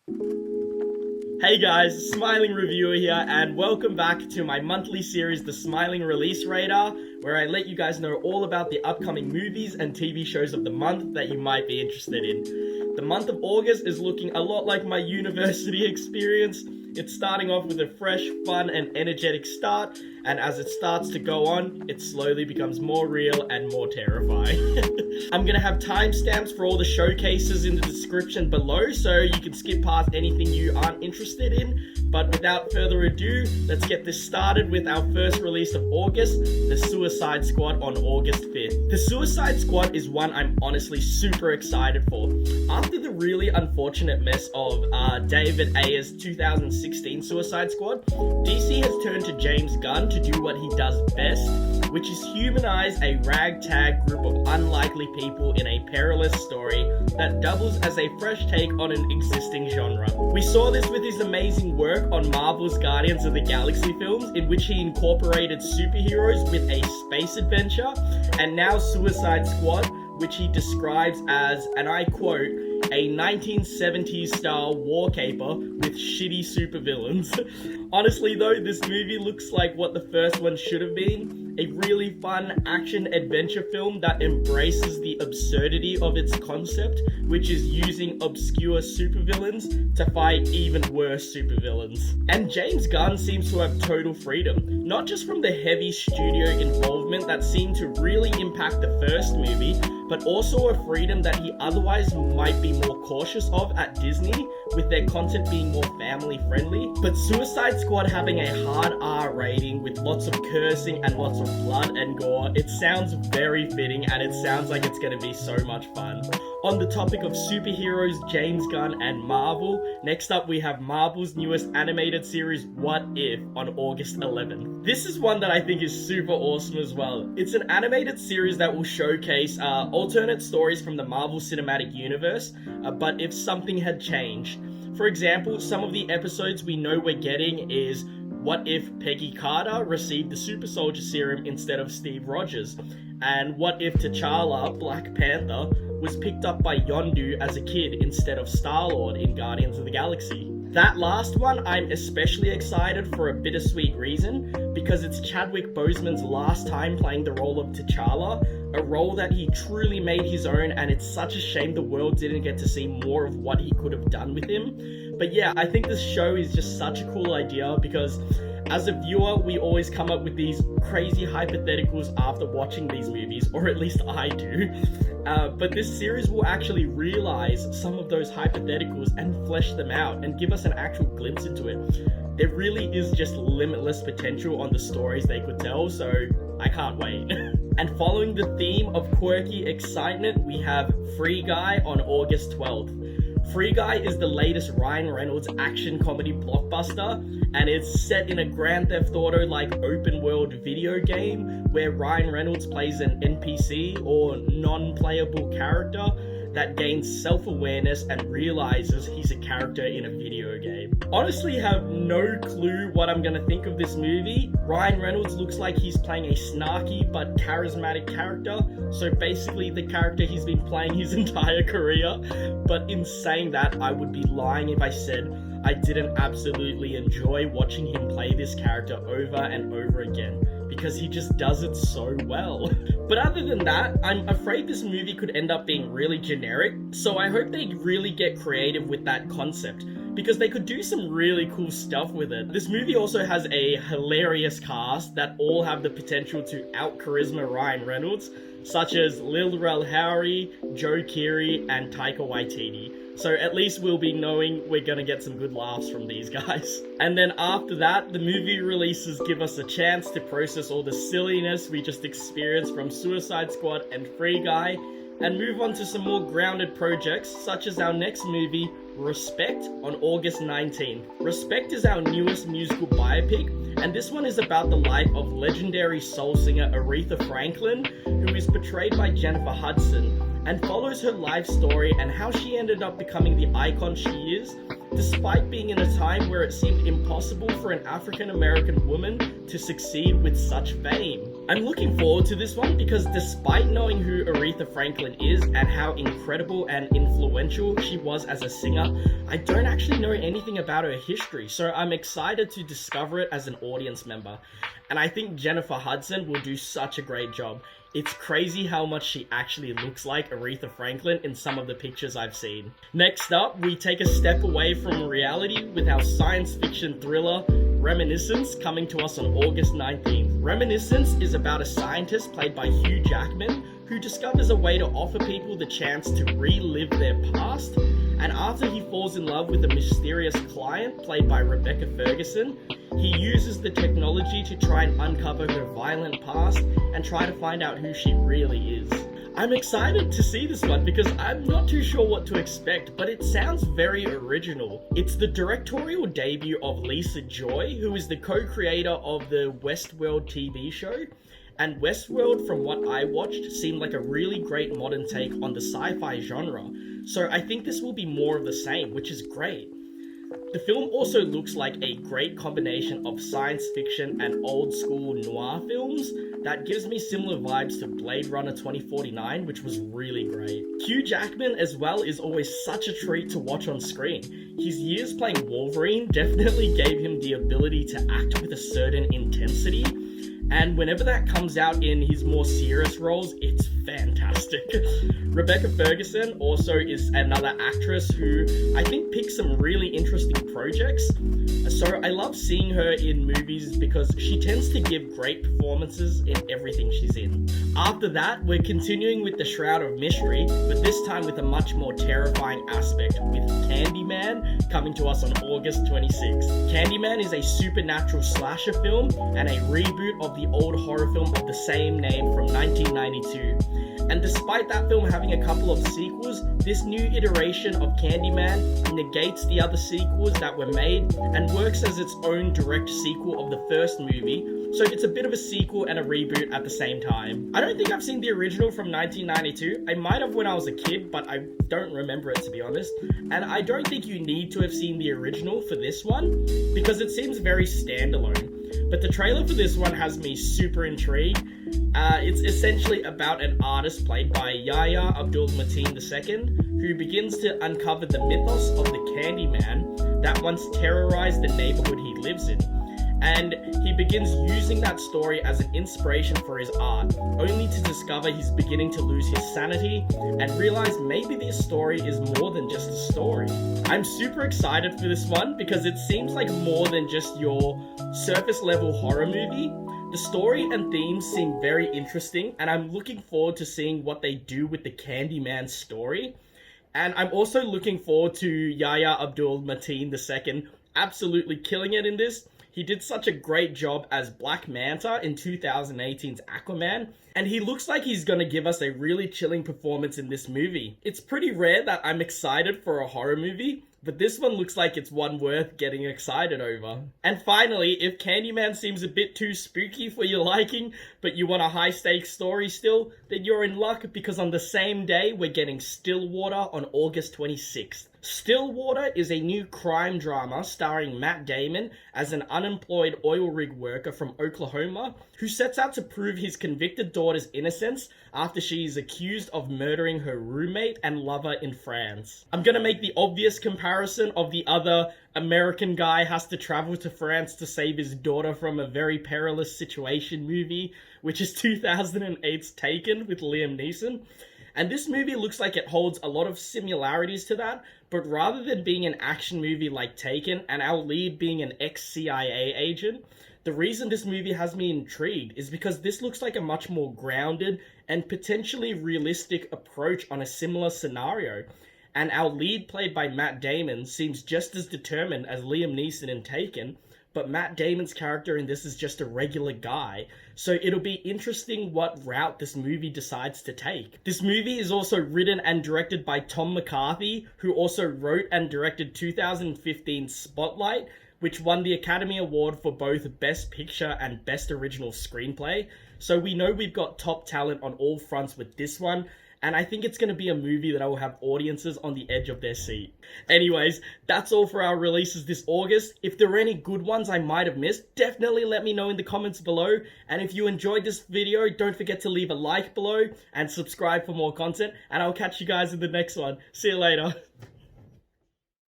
Hey guys, Smiling Reviewer here, and welcome back to my monthly series, The Smiling Release Radar, where I let you guys know all about the upcoming movies and TV shows of the month that you might be interested in. The month of August is looking a lot like my university experience. It's starting off with a fresh, fun, and energetic start, and as it starts to go on, it slowly becomes more real and more terrifying. I'm gonna have timestamps for all the showcases in the description below, so you can skip past anything you aren't interested in. But without further ado, let's get this started with our first release of August, The Suicide Squad on August 5th. The Suicide Squad is one I'm honestly super excited for. After the really unfortunate mess of David Ayer's 2016 Suicide Squad, DC has turned to James Gunn to do what he does best, which is humanize a ragtag group of unlikely people in a perilous story that doubles as a fresh take on an existing genre. We saw this with his amazing work on Marvel's Guardians of the Galaxy films, in which he incorporated superheroes with a space adventure, and now Suicide Squad, which he describes as, and I quote, a 1970s style war caper with shitty supervillains. Honestly though, this movie looks like what the first one should have been. A really fun action-adventure film that embraces the absurdity of its concept, which is using obscure supervillains to fight even worse supervillains. And James Gunn seems to have total freedom, not just from the heavy studio involvement that seemed to really impact the first movie, but also a freedom that he otherwise might be more cautious of at Disney, with their content being more family friendly. But Suicide Squad having a hard R rating with lots of cursing and lots of blood and gore, it sounds very fitting, and it sounds like it's going to be so much fun. On the topic of superheroes, James Gunn and Marvel, next up we have Marvel's newest animated series, What If, on August 11th. This is one that I think is super awesome as well. It's an animated series that will showcase alternate stories from the Marvel Cinematic Universe, but if something had changed. For example, some of the episodes we know we're getting is what if Peggy Carter received the Super Soldier Serum instead of Steve Rogers? And what if T'Challa, Black Panther, was picked up by Yondu as a kid instead of Star-Lord in Guardians of the Galaxy? That last one I'm especially excited for a bittersweet reason, because it's Chadwick Boseman's last time playing the role of T'Challa, a role that he truly made his own, and it's such a shame the world didn't get to see more of what he could have done with him. But yeah, I think this show is just such a cool idea, because as a viewer, we always come up with these crazy hypotheticals after watching these movies, or at least I do. But this series will actually realize some of those hypotheticals and flesh them out and give us an actual glimpse into it. There really is just limitless potential on the stories they could tell, so I can't wait. And following the theme of quirky excitement, we have Free Guy on August 12th. Free Guy is the latest Ryan Reynolds action comedy blockbuster, and it's set in a Grand Theft Auto-like open-world video game where Ryan Reynolds plays an NPC or non-playable character that gains self-awareness and realizes he's a character in a video game. Honestly, have no clue what I'm gonna think of this movie. Ryan Reynolds looks like he's playing a snarky but charismatic character, so basically the character he's been playing his entire career. But in saying that, I would be lying if I said I didn't absolutely enjoy watching him play this character over and over again, because he just does it so well. But other than that, I'm afraid this movie could end up being really generic, so I hope they really get creative with that concept, because they could do some really cool stuff with it. This movie also has a hilarious cast that all have the potential to out-charisma Ryan Reynolds, such as Lil Rel Howery, Joe Keery, and Taika Waititi. So at least we'll be knowing we're gonna get some good laughs from these guys. And then after that, the movie releases give us a chance to process all the silliness we just experienced from Suicide Squad and Free Guy, and move on to some more grounded projects, such as our next movie, Respect, on August 19th. Respect is our newest musical biopic, and this one is about the life of legendary soul singer Aretha Franklin, who is portrayed by Jennifer Hudson, and follows her life story and how she ended up becoming the icon she is, despite being in a time where it seemed impossible for an African American woman to succeed with such fame. I'm looking forward to this one because despite knowing who Aretha Franklin is and how incredible and influential she was as a singer, I don't actually know anything about her history, so I'm excited to discover it as an audience member. And I think Jennifer Hudson will do such a great job. It's crazy how much she actually looks like Aretha Franklin in some of the pictures I've seen. Next up, we take a step away from reality with our science fiction thriller, Reminiscence, coming to us on August 19th. Reminiscence is about a scientist played by Hugh Jackman who discovers a way to offer people the chance to relive their past, and after he falls in love with a mysterious client played by Rebecca Ferguson, he uses the technology to try and uncover her violent past and try to find out who she really is. I'm excited to see this one because I'm not too sure what to expect, but it sounds very original. It's the directorial debut of Lisa Joy, who is the co-creator of the Westworld TV show. And Westworld, from what I watched, seemed like a really great modern take on the sci-fi genre. So I think this will be more of the same, which is great. The film also looks like a great combination of science fiction and old school noir films that gives me similar vibes to Blade Runner 2049, which was really great. Hugh Jackman as well is always such a treat to watch on screen. His years playing Wolverine definitely gave him the ability to act with a certain intensity, and whenever that comes out in his more serious roles, it's fantastic. Rebecca Ferguson also is another actress who I think picks some really interesting projects. So I love seeing her in movies because she tends to give great performances in everything she's in. After that, we're continuing with the Shroud of Mystery, but this time with a much more terrifying aspect with Candyman coming to us on August 26th. Candyman is a supernatural slasher film and a reboot of the old horror film of the same name from 1992. And despite that film having a couple of sequels, this new iteration of Candyman negates the other sequels that were made and works as its own direct sequel of the first movie, so it's a bit of a sequel and a reboot at the same time. I don't think I've seen the original from 1992. I might have when I was a kid, but I don't remember it, to be honest. And I don't think you need to have seen the original for this one, because it seems very standalone. But the trailer for this one has me super intrigued. It's essentially about an artist played by Yahya Abdul-Mateen II, who begins to uncover the mythos of the Candyman that once terrorized the neighborhood he lives in. And he begins using that story as an inspiration for his art, only to discover he's beginning to lose his sanity and realize maybe this story is more than just a story. I'm super excited for this one because it seems like more than just your surface level horror movie. The story and themes seem very interesting, and I'm looking forward to seeing what they do with the Candyman story. And I'm also looking forward to Yahya Abdul-Mateen II absolutely killing it in this. He did such a great job as Black Manta in 2018's Aquaman, and he looks like he's gonna give us a really chilling performance in this movie. It's pretty rare that I'm excited for a horror movie, but this one looks like it's one worth getting excited over. And finally, if Candyman seems a bit too spooky for your liking, but you want a high-stakes story still, then you're in luck because on the same day, we're getting Stillwater on August 26th. Stillwater is a new crime drama starring Matt Damon as an unemployed oil rig worker from Oklahoma who sets out to prove his convicted daughter's innocence after she is accused of murdering her roommate and lover in France. I'm gonna make the obvious comparison of the other American guy has to travel to France to save his daughter from a very perilous situation movie, which is 2008's Taken with Liam Neeson. And this movie looks like it holds a lot of similarities to that, but rather than being an action movie like Taken and our lead being an ex-CIA agent, the reason this movie has me intrigued is because this looks like a much more grounded and potentially realistic approach on a similar scenario. And our lead, played by Matt Damon, seems just as determined as Liam Neeson in Taken, but Matt Damon's character in this is just a regular guy, so it'll be interesting what route this movie decides to take. This movie is also written and directed by Tom McCarthy, who also wrote and directed 2015's Spotlight, which won the Academy Award for both Best Picture and Best Original Screenplay. So we know we've got top talent on all fronts with this one, and I think it's going to be a movie that I will have audiences on the edge of their seat. Anyways, that's all for our releases this August. If there are any good ones I might have missed, definitely let me know in the comments below. And if you enjoyed this video, don't forget to leave a like below and subscribe for more content. And I'll catch you guys in the next one. See you later.